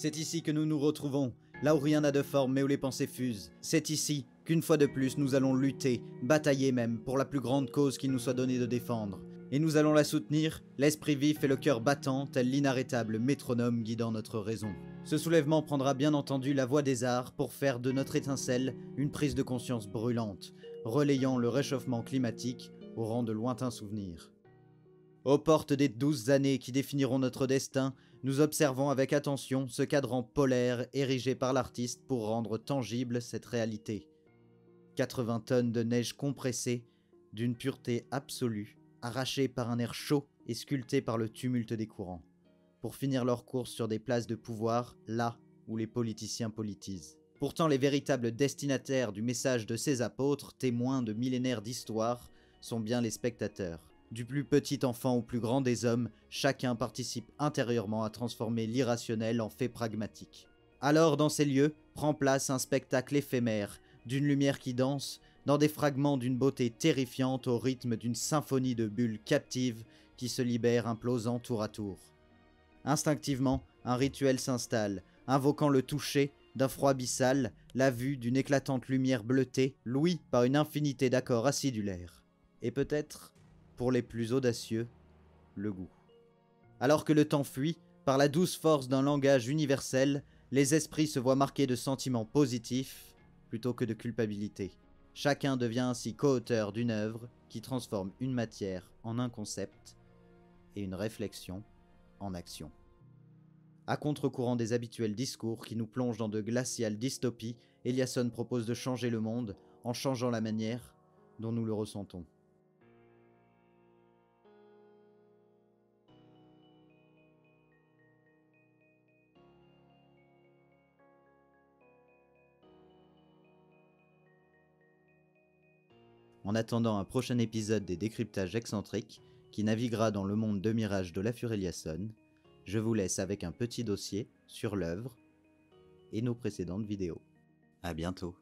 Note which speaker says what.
Speaker 1: C'est ici que nous nous retrouvons, là où rien n'a de forme mais où les pensées fusent. C'est ici qu'une fois de plus nous allons lutter, batailler même, pour la plus grande cause qu'il nous soit donné de défendre. Et nous allons la soutenir, l'esprit vif et le cœur battant, tel l'inarrêtable métronome guidant notre raison. Ce soulèvement prendra bien entendu la voie des arts pour faire de notre étincelle une prise de conscience brûlante, relayant le réchauffement climatique au rang de lointains souvenirs. Aux portes des 12 années qui définiront notre destin, nous observons avec attention ce cadran polaire érigé par l'artiste pour rendre tangible cette réalité. 80 tonnes de neige compressée, d'une pureté absolue, arrachées par un air chaud et sculptées par le tumulte des courants, pour finir leur course sur des places de pouvoir, là où les politiciens politisent. Pourtant, les véritables destinataires du message de ces apôtres, témoins de millénaires d'histoire, sont bien les spectateurs. Du plus petit enfant au plus grand des hommes, chacun participe intérieurement à transformer l'irrationnel en fait pragmatique. Alors, dans ces lieux, prend place un spectacle éphémère, d'une lumière qui danse, dans des fragments d'une beauté terrifiante au rythme d'une symphonie de bulles captives qui se libèrent implosant tour à tour. Instinctivement, un rituel s'installe, invoquant le toucher d'un froid abyssal, la vue d'une éclatante lumière bleutée, louie par une infinité d'accords acidulaires. Et peut-être, pour les plus audacieux, le goût. Alors que le temps fuit, par la douce force d'un langage universel, les esprits se voient marqués de sentiments positifs plutôt que de culpabilité. Chacun devient ainsi co-auteur d'une œuvre qui transforme une matière en un concept et une réflexion en action. À contre-courant des habituels discours qui nous plongent dans de glaciales dystopies, Eliasson propose de changer le monde en changeant la manière dont nous le ressentons. En attendant un prochain épisode des décryptages excentriques qui naviguera dans le monde de mirage de la Eliasson, je vous laisse avec un petit dossier sur l'œuvre et nos précédentes vidéos. À bientôt.